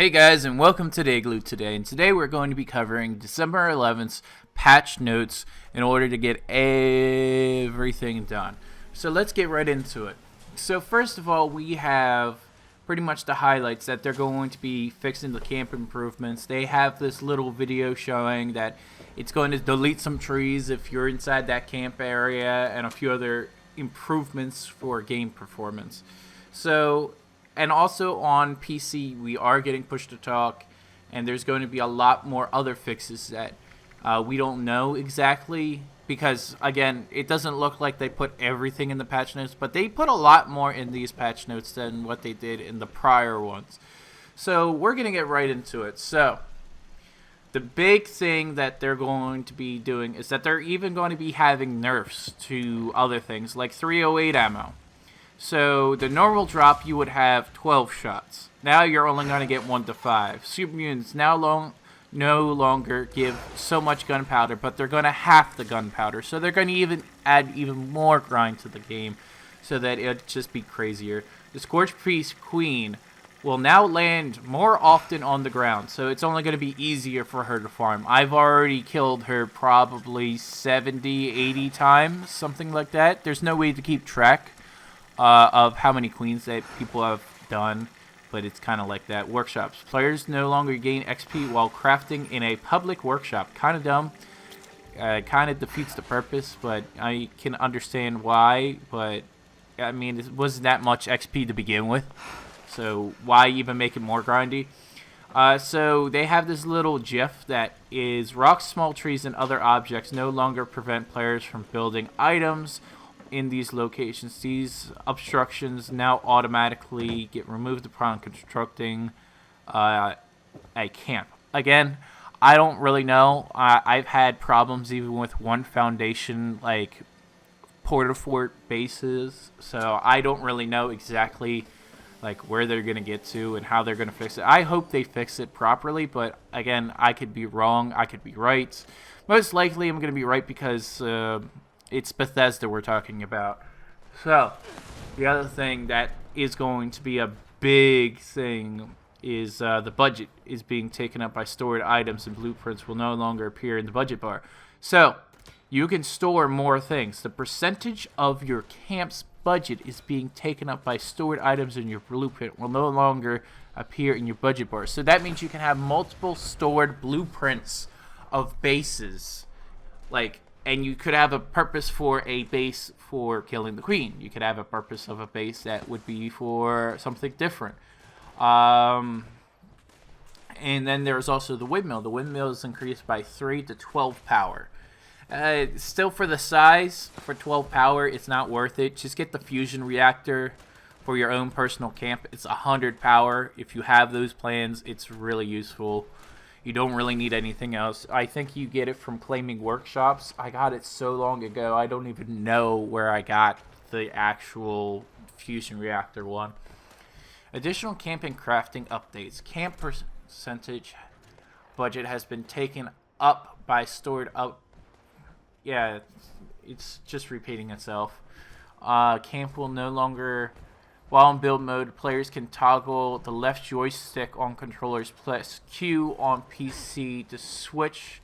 Hey guys, and welcome to the Igloo today. And today we're going to be covering December 11th's patch notes in order to get everything done. So let's get right into it. So first of all, we have pretty much the highlights that they're going to be fixing the camp improvements. They have this little video showing that it's going to delete some trees if you're inside that camp area and a few other improvements for game performance. So, and also on PC, we are getting push to talk, and there's going to be a lot more other fixes that we don't know exactly because, again, it doesn't look like they put everything in the patch notes, but they put a lot more in these patch notes than what they did in the prior ones. So we're going to get right into it. So the big thing that they're going to be doing is that they're even going to be having nerfs to other things like 308 ammo. So the normal drop, you would have 12 shots. Now you're only going to get 1 to 5. Super mutants no longer give so much gunpowder, but they're going to half the gunpowder. So they're going to even add even more grind to the game so that it'll just be crazier. The Scorch Priest Queen will now land more often on the ground, so it's only going to be easier for her to farm. I've already killed her probably 70, 80 times, something like that. There's no way to keep track of how many queens that people have done, but it's kind of like that. Workshops. Players no longer gain XP while crafting in a public workshop. Kind of dumb. Kind of defeats the purpose, but I can understand why. But, I mean, it wasn't that much XP to begin with, so why even make it more grindy? So they have this little GIF that is rocks, small trees, and other objects no longer prevent players from building items in these locations. These obstructions now automatically get removed upon constructing a camp. Again, I don't really know. I've had problems even with one foundation, like Port-a-Fort bases, so I don't really know exactly like where they're going to get to and how they're going to fix it. I hope they fix it properly, but again, I could be wrong, I could be right. Most likely I'm going to be right because it's Bethesda we're talking about. So, the other thing that is going to be a big thing is the budget is being taken up by stored items, and blueprints will no longer appear in the budget bar. So, you can store more things. The percentage of your camp's budget is being taken up by stored items in your blueprint will no longer appear in your budget bar. So that means you can have multiple stored blueprints of bases, and you could have a purpose for a base for killing the queen. You could have a purpose of a base that would be for something different. And then there's also the windmill. The windmill is increased by 3 to 12 power. Still, for the size, for 12 power, it's not worth it. Just get the fusion reactor for your own personal camp. It's 100 power. If you have those plans, it's really useful. You don't really need anything else. I think you get it from claiming workshops. I got it so long ago, I don't even know where I got the actual fusion reactor one. Additional camp and crafting updates. Camp percentage budget has been taken up by stored up. Yeah, it's just repeating itself. Camp will no longer, while in build mode, players can toggle the left joystick on controllers plus Q on PC to switch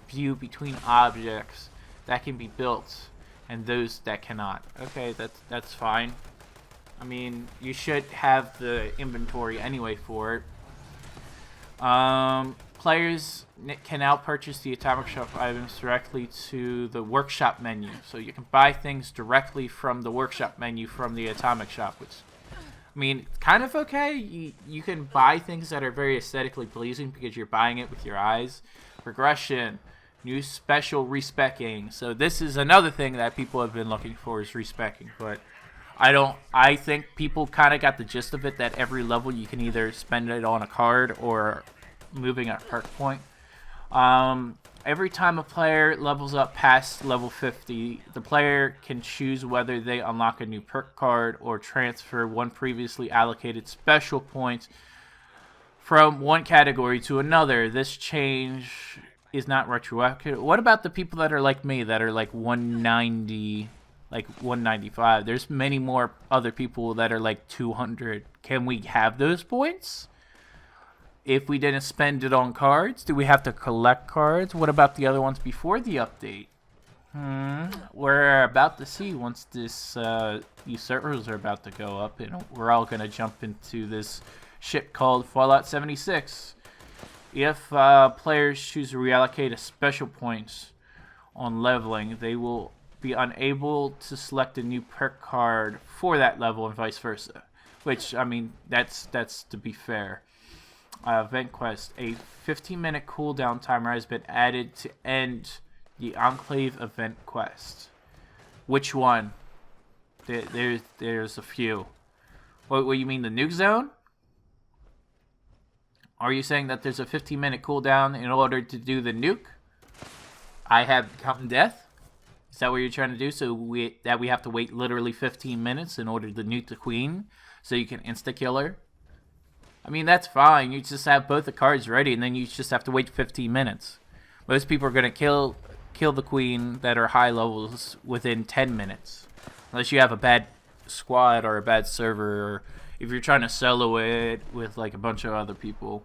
view between objects that can be built and those that cannot. Okay, that's fine. I mean, you should have the inventory anyway for it. Players can now purchase the Atomic Shop items directly to the Workshop menu. So you can buy things directly from the Workshop menu from the Atomic Shop, which, I mean, kind of okay. You can buy things that are very aesthetically pleasing because you're buying it with your eyes. Progression, new special respecking. So this is another thing that people have been looking for is respecking, but I think people kind of got the gist of it that every level you can either spend it on a card or moving at perk point. Every time a player levels up past level 50, the player can choose whether they unlock a new perk card or transfer one previously allocated special point from one category to another. This change is not retroactive. What about the people that are like me, that are like 190, like 195? There's many more other people that are like 200. Can we have those points? if we didn't spend it on cards, do we have to collect cards? What about the other ones before the update? We're about to see once these servers are about to go up, and we're all gonna jump into this shit called Fallout 76. If players choose to reallocate a special points on leveling, they will be unable to select a new perk card for that level and vice versa. Which, I mean, that's to be fair. Event quest: a 15-minute cooldown timer has been added to end the Enclave event quest. Which one? There's a few. What you mean, the nuke zone? Are you saying that there's a 15-minute cooldown in order to do the nuke? I have Count Death? Is that what you're trying to do? So we have to wait literally 15 minutes in order to nuke the queen so you can insta-kill her? I mean, that's fine. You just have both the cards ready, and then you just have to wait 15 minutes. Most people are going to kill the queen that are high levels within 10 minutes. Unless you have a bad squad or a bad server, or if you're trying to solo it with like a bunch of other people.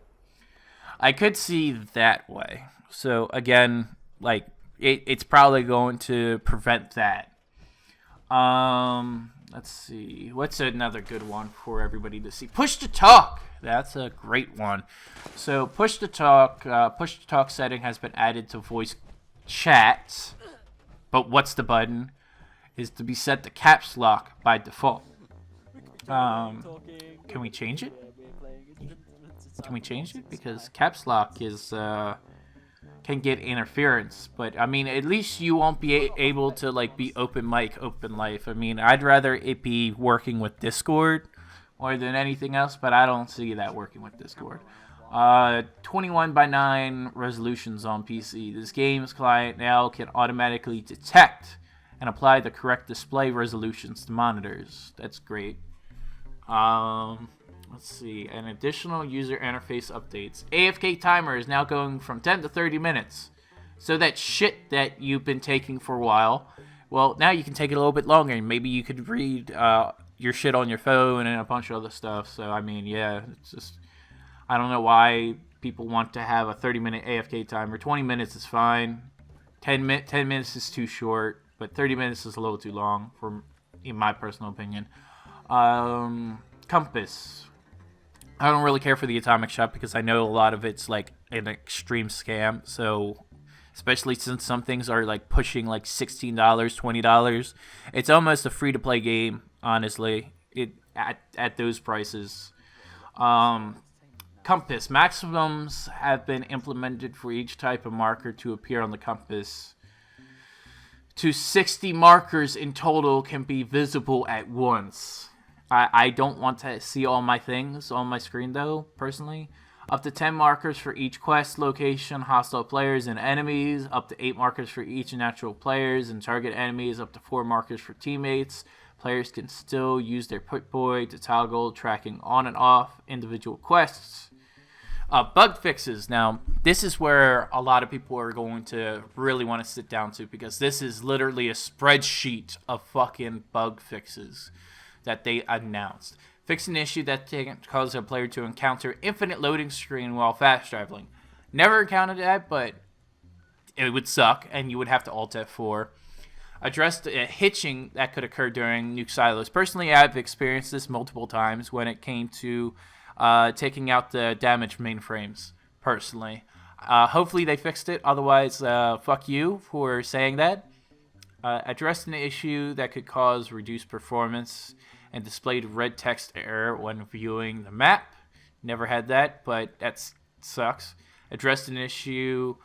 I could see that way. So again, like it's probably going to prevent that. Let's see. What's another good one for everybody to see? Push to talk. That's a great one. So push to talk setting has been added to voice chat, but what's the button is to be set to caps lock by default. Can we change it? Can we change it? Because caps lock is can get interference, but I mean, at least you won't be able to like be open mic, open life. I mean, I'd rather it be working with Discord more than anything else, but I don't see that working with Discord. 21:9 resolutions on PC. This game's client now can automatically detect and apply the correct display resolutions to monitors. That's great. Let's see. An additional user interface updates. AFK timer is now going from 10 to 30 minutes. So that shit that you've been taking for a while, well, now you can take it a little bit longer. And maybe you could read your shit on your phone and a bunch of other stuff. So, I mean, yeah, it's just... I don't know why people want to have a 30-minute AFK timer. 20 minutes is fine. 10 minutes is too short, but 30 minutes is a little too long, in my personal opinion. Compass. I don't really care for the atomic shop because I know a lot of it's like an extreme scam. So, especially since some things are like pushing like $16, $20, it's almost a free-to-play game. Honestly, at those prices. Compass. Maximums have been implemented for each type of marker to appear on the compass. To 60 markers in total can be visible at once. I don't want to see all my things on my screen though, personally. Up to 10 markers for each quest location, hostile players and enemies. Up to 8 markers for each natural players and target enemies. Up to 4 markers for teammates. Players can still use their Pip-Boy to toggle tracking on and off individual quests. Bug fixes. Now, this is where a lot of people are going to really want to sit down to, because this is literally a spreadsheet of fucking bug fixes that they announced. Fix an issue that can cause a player to encounter infinite loading screen while fast traveling. Never encountered that, but it would suck, and you would have to Alt F4. Addressed hitching that could occur during nuke silos. Personally, I've experienced this multiple times when it came to taking out the damaged mainframes, personally. Hopefully they fixed it, otherwise, fuck you for saying that. Addressed an issue that could cause reduced performance and displayed red text error when viewing the map. Never had that, but that sucks. Addressed an issue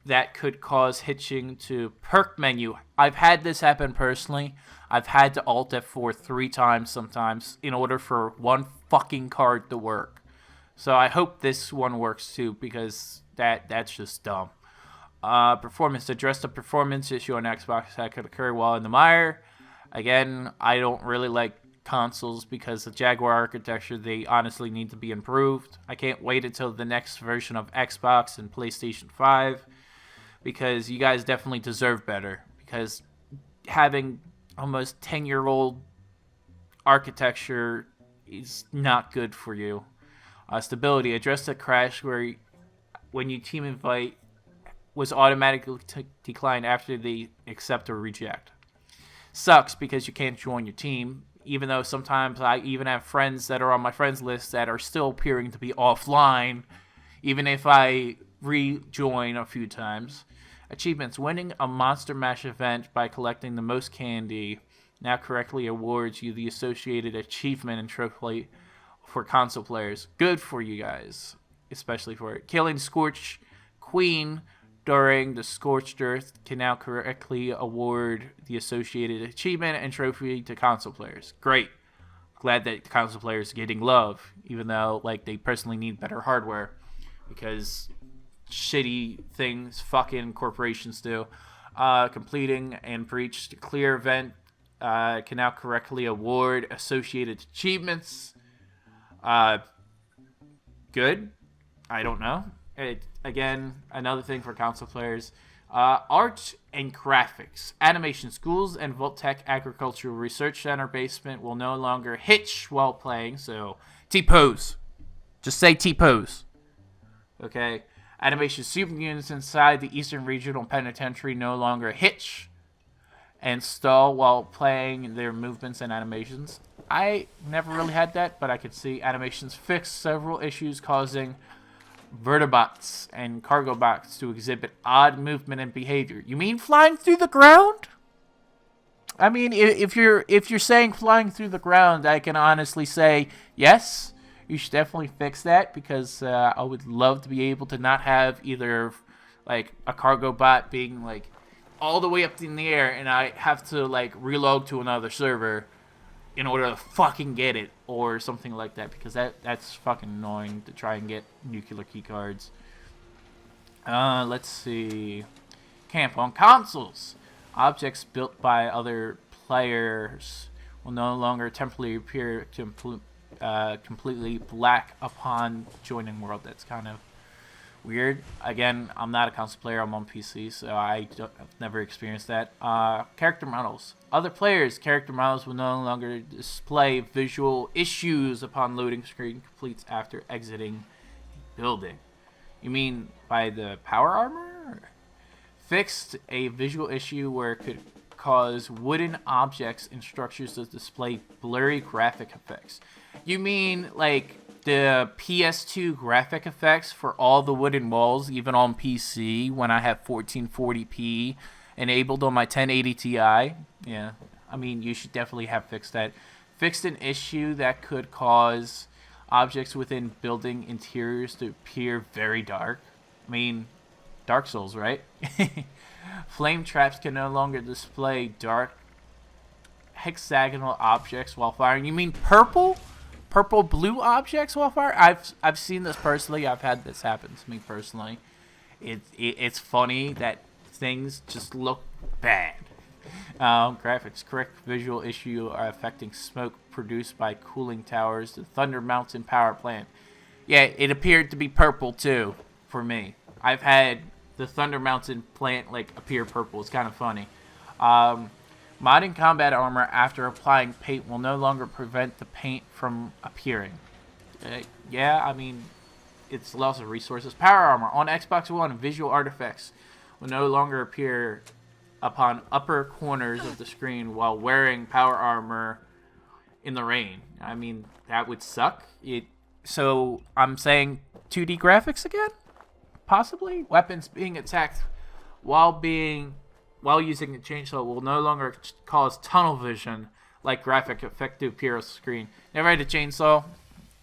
that could cause hitching to perk menu. I've had this happen personally. I've had to Alt F4 3 times sometimes in order for one fucking card to work. So I hope this one works too, because that's just dumb. Performance. Addressed a performance issue on Xbox that could occur while in the mire. Again, I don't really like consoles because the Jaguar architecture, they honestly need to be improved. I can't wait until the next version of Xbox and PlayStation 5, because you guys definitely deserve better, because having almost 10-year-old architecture is not good for you. Stability. Address the crash where when you team invite was automatically declined after they accept or reject. Sucks because you can't join your team, even though sometimes I even have friends that are on my friends list that are still appearing to be offline, even if I rejoin a few times. Achievements. Winning a Monster Mash event by collecting the most candy now correctly awards you the associated achievement and trophy for console players. Good for you guys, especially for it. Killing Scorch Queen during the Scorched Earth can now correctly award the associated achievement and trophy to console players. Great. Glad that console players are getting love, even though like they personally need better hardware because shitty things fucking corporations do. Completing and breached clear event can now correctly award associated achievements. Good. I don't know. Again, another thing for console players. Art and graphics. Animation schools and Voltech Agricultural Research Center basement will no longer hitch while playing. So, T-pose. Just say T-pose. Okay. Animation super units inside the Eastern Regional Penitentiary no longer hitch and stall while playing their movements and animations. I never really had that, but I could see animations fix several issues causing vertebrates and cargo bots to exhibit odd movement and behavior. You mean flying through the ground? I mean, if you're saying flying through the ground, I can honestly say yes. You should definitely fix that because I would love to be able to not have either like a cargo bot being like all the way up in the air and I have to like reload to another server in order to fucking get it or something like that because that's fucking annoying to try and get nuclear key cards. Let's see. Camp on consoles. Objects built by other players will no longer temporarily appear completely black upon joining world. That's kind of weird. Again, I'm not a console player. I'm on PC, so I've never experienced that. Character models. Other players' character models will no longer display visual issues upon loading screen completes after exiting building. You mean by the power armor? Fixed a visual issue where it could cause wooden objects and structures to display blurry graphic effects. You mean like the PS2 graphic effects for all the wooden walls, even on PC when I have 1440p enabled on my 1080 Ti? Yeah, I mean, you should definitely have fixed that. Fixed an issue that could cause objects within building interiors to appear very dark. I mean, Dark Souls, right? Flame traps can no longer display dark hexagonal objects while firing. You mean purple blue objects while firing? I've seen this personally. I've had this happen to me personally. It's funny that things just look bad. Graphics. Correct visual issue are affecting smoke produced by cooling towers. The Thunder Mountain power plant. Yeah, it appeared to be purple too for me. I've had the Thunder Mountain plant like appear purple. It's kind of funny. Modding combat armor after applying paint will no longer prevent the paint from appearing. Yeah, I mean, it's loss of resources. Power armor on Xbox One, visual artifacts will no longer appear upon upper corners of the screen while wearing power armor in the rain. I mean, that would suck. So I'm saying 2D graphics again? Possibly. Weapons being attacked while using a chainsaw will no longer cause tunnel vision like graphic effect to appear on the screen. Never had a chainsaw.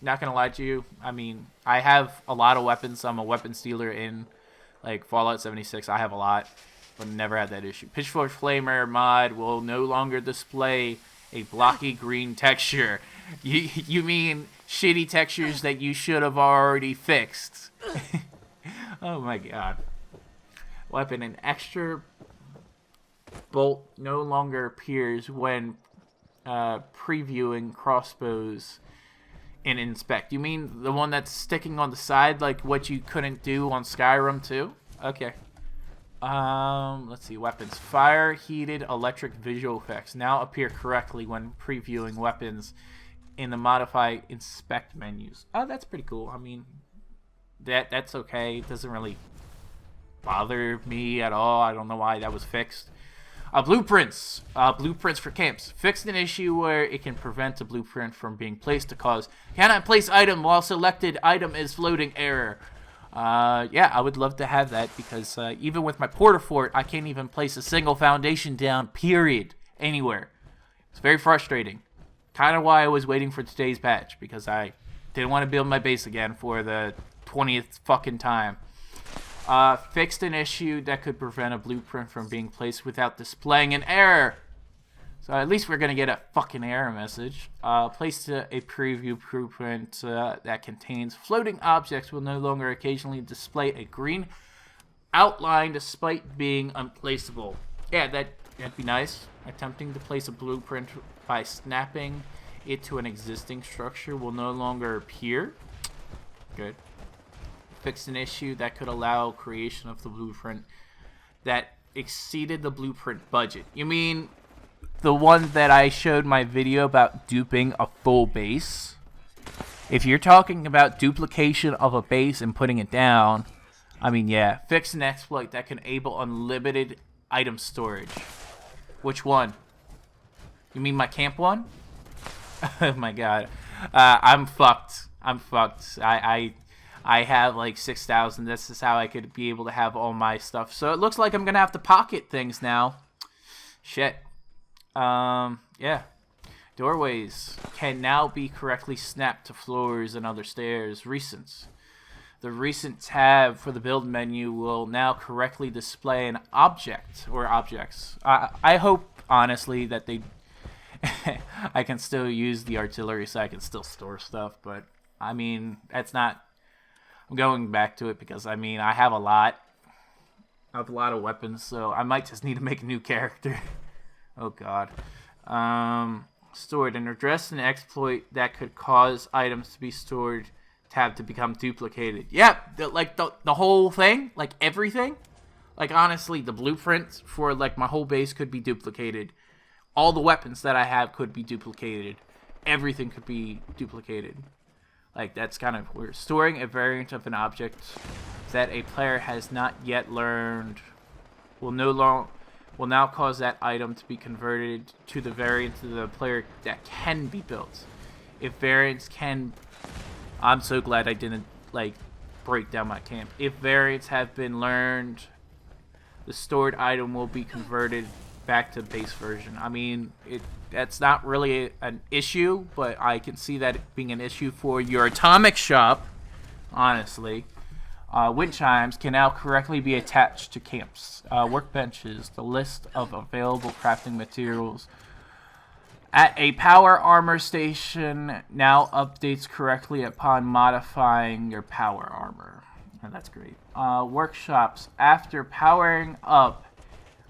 Not gonna lie to you. I mean, I have a lot of weapons. I'm a weapons dealer in like Fallout 76. I have a lot, but never had that issue. Pitchfork Flamer mod will no longer display a blocky green texture. You mean shitty textures that you should have already fixed? Oh my god. Weapon, an extra bolt no longer appears when previewing crossbows in Inspect. You mean the one that's sticking on the side like what you couldn't do on Skyrim too? Okay. Let's see. Weapons. Fire, heated, electric visual effects now appear correctly when previewing weapons in the modify inspect menus. Oh, that's pretty cool. I mean, that's okay. It doesn't really bother me at all. I don't know why that was fixed. Blueprints. Blueprints for camps. Fixed an issue where it can prevent a blueprint from being placed to cause cannot place item while selected item is floating error. Yeah, I would love to have that because even with my Porta Fort, I can't even place a single foundation down, period, anywhere. It's very frustrating. Kind of why I was waiting for today's patch, because I didn't want to build my base again for the 20th fucking time. Fixed an issue that could prevent a blueprint from being placed without displaying an error. So at least we're going to get a fucking error message. Placed a preview blueprint that contains floating objects will no longer occasionally display a green outline despite being unplaceable. Yeah, that'd be nice. Attempting to place a blueprint by snapping it to an existing structure will no longer appear. Good. Fixed an issue that could allow creation of the blueprint that exceeded the blueprint budget. You mean the one that I showed my video about duping a full base? If you're talking about duplication of a base and putting it down, I mean, yeah. Fix an exploit that can enable unlimited item storage. Which one? You mean my camp one? Oh my god. I'm fucked. I'm fucked. I have like 6,000. This is how I could be able to have all my stuff. So it looks like I'm gonna have to pocket things now. Shit. Yeah. Doorways can now be correctly snapped to floors and other stairs. Recents. The recent tab for the build menu will now correctly display an object or objects. I hope, honestly, that they... I can still use the artillery so I can still store stuff, but, I mean, that's not... I'm going back to it because, I mean, I have a lot. I have a lot of weapons, so I might just need to make a new character. Oh, God. Stored and address an exploit that could cause items to be stored tab to become duplicated. Yeah, the whole thing, like everything. Like honestly, the blueprints for like my whole base could be duplicated. All the weapons that I have could be duplicated. Everything could be duplicated. Like that's kind of weird. Storing a variant of an object that a player has not yet learned will now cause that item to be converted to the variant of the player that can be built. If variants can... I'm so glad I didn't, like, break down my camp. If variants have been learned, the stored item will be converted back to base version. I mean, that's not really an issue, but I can see that being an issue for your atomic shop, honestly. Wind chimes can now correctly be attached to camps. Workbenches, the list of available crafting materials at a power armor station now updates correctly upon modifying your power armor. And that's great. Workshops, after powering up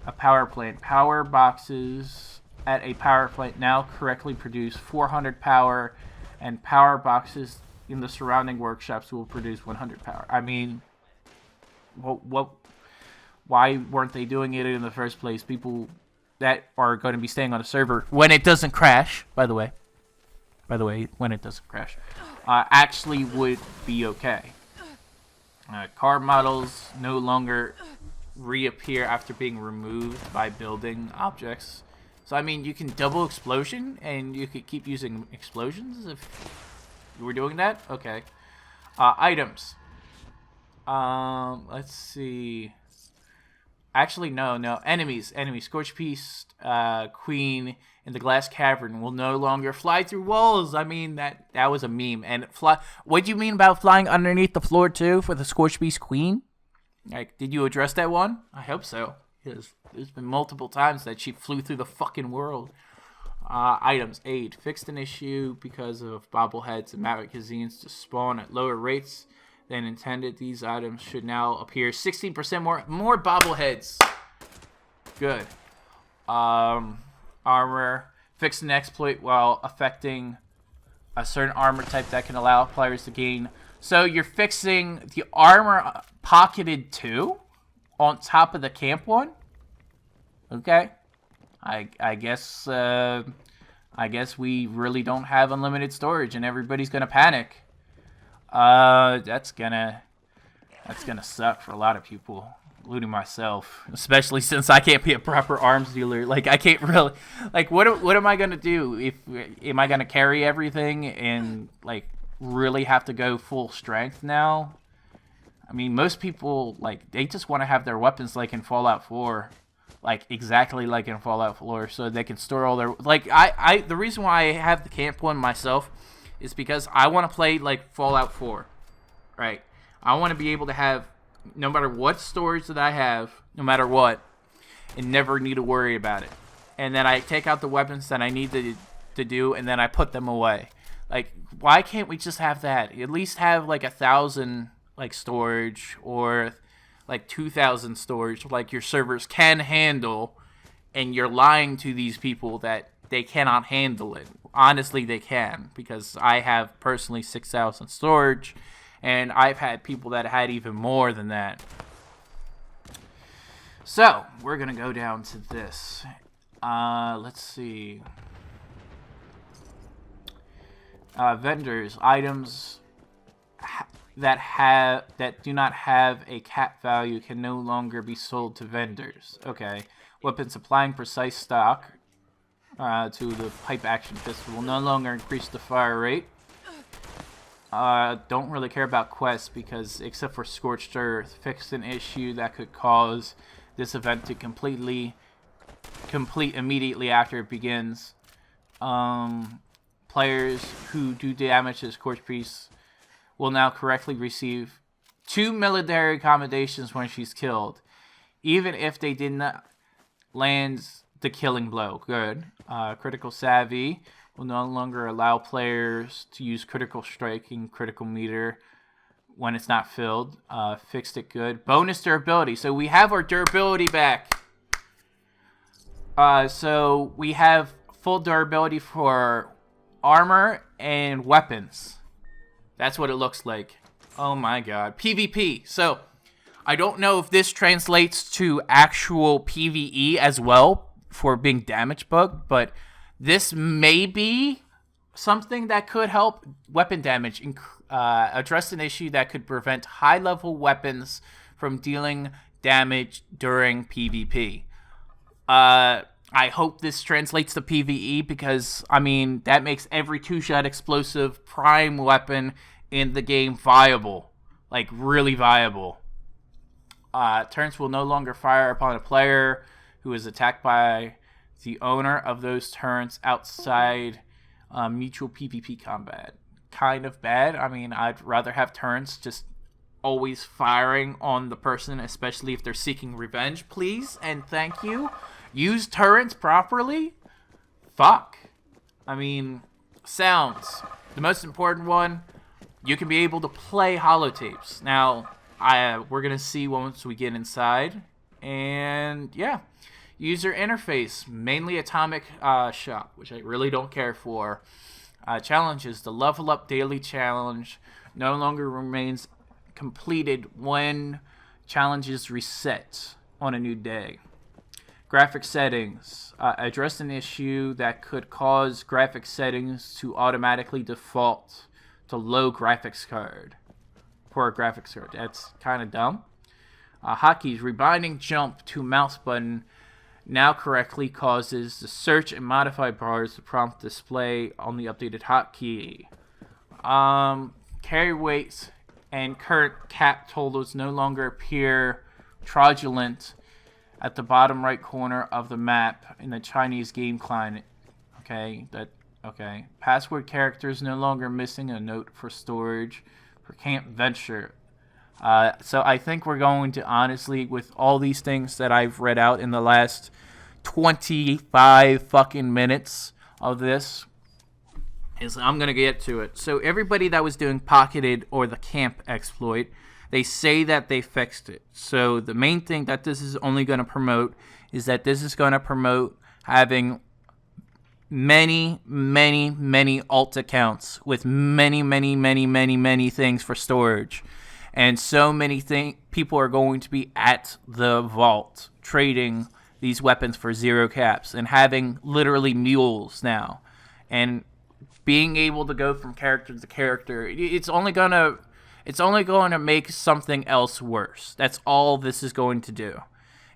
a power plant, power boxes at a power plant now correctly produce 400 power, and power boxes in the surrounding workshops will produce 100 power. I mean, why weren't they doing it in the first place? People that are going to be staying on a server when it doesn't crash, by the way, when it doesn't crash, actually would be okay. Car models no longer reappear after being removed by building objects. So, I mean, you can double explosion, and you could keep using explosions if you were doing that? Okay. Items. Let's see. Actually, no. Enemies. Scorch Beast, Queen, in the Glass Cavern will no longer fly through walls. I mean, that was a meme. And what do you mean about flying underneath the floor, too, for the Scorch Beast Queen? Like, did you address that one? I hope so. Because there's been multiple times that she flew through the fucking world. Items. Aid. Fixed an issue because of bobbleheads and magazines to spawn at lower rates than intended. These items should now appear 16% more bobbleheads. Good. Armor. Fix an exploit while affecting a certain armor type that can allow players to gain. So you're fixing the armor pocketed too on top of the camp one? Okay. I guess I guess we really don't have unlimited storage and everybody's gonna panic. That's gonna suck for a lot of people, including myself, especially since I can't be a proper arms dealer. Like, I can't really, like, what am I gonna do? Am I gonna carry everything and like really have to go full strength now? I mean, most people, like, they just want to have their weapons like in Fallout 4, like exactly like in Fallout 4, so they can store all their, like, I the reason why I have the camp one myself is because I want to play like Fallout 4, right? I want to be able to have, no matter what storage that I have, no matter what, and never need to worry about it. And then I take out the weapons that I need to do, and then I put them away. Like, why can't we just have that? At least have like 1,000 like storage, or like 2,000 storage, like your servers can handle, and you're lying to these people that they cannot handle it. Honestly, they can, because I have personally 6,000 storage, and I've had people that had even more than that. So, we're going to go down to this. Let's see. Vendors, items that do not have a cap value can no longer be sold to vendors. Okay. Weapons supplying precise stock to the pipe action pistol will no longer increase the fire rate. Don't really care about quests because, except for Scorched Earth, fixed an issue that could cause this event to complete immediately after it begins. Players who do damage to the Scorched Piece will now correctly receive 2 military commendations when she's killed, even if they did not land the killing blow. Good. Critical Savvy will no longer allow players to use critical striking critical meter when it's not filled. Fixed it. Good. Bonus durability. So we have our durability back. So we have full durability for armor and weapons. That's what it looks like. Oh my god. PvP. So, I don't know if this translates to actual PvE as well for being damage bug, but this may be something that could help weapon damage, address an issue that could prevent high-level weapons from dealing damage during PvP. I hope this translates to PvE because, I mean, that makes every two-shot explosive prime weapon in the game viable. Like, really viable. Turrets will no longer fire upon a player who is attacked by the owner of those turrets outside mutual PvP combat. Kind of bad. I mean, I'd rather have turrets just always firing on the person, especially if they're seeking revenge, please and thank you. Use turrets properly? Fuck. I mean, sounds. The most important one, you can be able to play holotapes. Now, we're going to see once we get inside. And, yeah. User interface, mainly Atomic Shop, which I really don't care for. Challenges, the Level Up Daily Challenge no longer remains completed when challenges reset on a new day. Graphic settings. Address an issue that could cause graphic settings to automatically default to low graphics card. For a graphics card. That's kind of dumb. Hotkeys. Rebinding jump to mouse button now correctly causes the search and modify bars to prompt display on the updated hotkey. Carry weights and current cap totals no longer appear fraudulent at the bottom right corner of the map in the Chinese game client. Okay. Password characters no longer missing a note for storage for Camp Venture. So I think we're going to, honestly, with all these things that I've read out in the last 25 fucking minutes of this, I'm going to get to it. So everybody that was doing Pocketed or the camp exploit, they say that they fixed it. So the main thing that this is only going to promote is that this is going to promote having many alt accounts with many things for storage. And so many people are going to be at the vault trading these weapons for zero caps and having literally mules now. and being able to go from character to character, it's only gonna make something else worse. That's all this is going to do,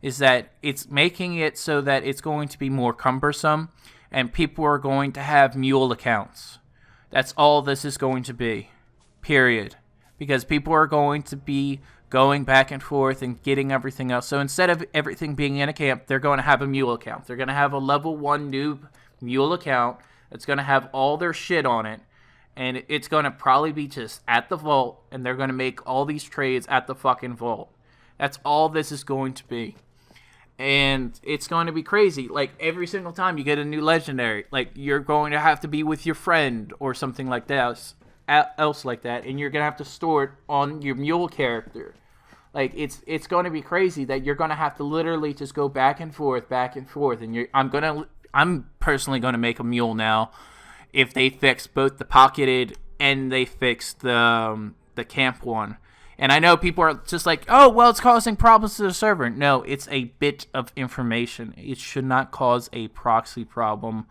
is that it's making it so that it's going to be more cumbersome, and people are going to have mule accounts. That's all this is going to be, period. Because people are going to be going back and forth and getting everything else. So instead of everything being in a camp, they're going to have a mule account. They're going to have a level 1 noob mule account that's going to have all their shit on it. And it's going to probably be just at the vault, and they're going to make all these trades at the fucking vault. That's all this is going to be. And it's going to be crazy. Like, every single time you get a new legendary, like, you're going to have to be with your friend or something like that, else like that, and you're going to have to store it on your mule character. Like, it's going to be crazy that you're going to have to literally just go back and forth, and I'm personally going to make a mule now if they fix both the pocketed and they fix the camp one. And I know people are just like, oh, well, it's causing problems to the server. No, it's a bit of information. It should not cause a proxy problem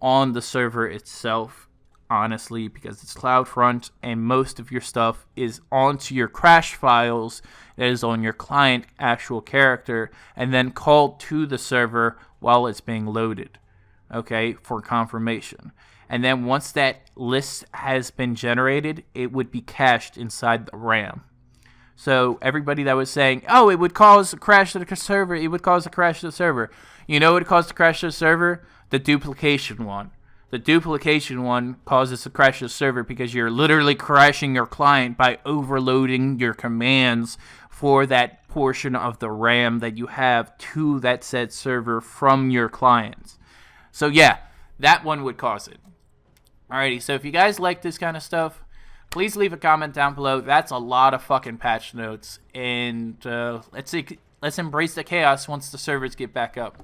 on the server itself, honestly, because it's CloudFront and most of your stuff is onto your crash files that is on your client actual character and then called to the server while it's being loaded, okay, for confirmation. And then once that list has been generated, it would be cached inside the RAM. So everybody that was saying, oh, it would cause a crash to the server, you know what would cause the crash to the server? The duplication one. The duplication one causes a crash to the server because you're literally crashing your client by overloading your commands for that portion of the RAM that you have to that said server from your clients. So yeah, that one would cause it. Alrighty, so if you guys like this kind of stuff, please leave a comment down below. That's a lot of fucking patch notes, and let's embrace the chaos once the servers get back up.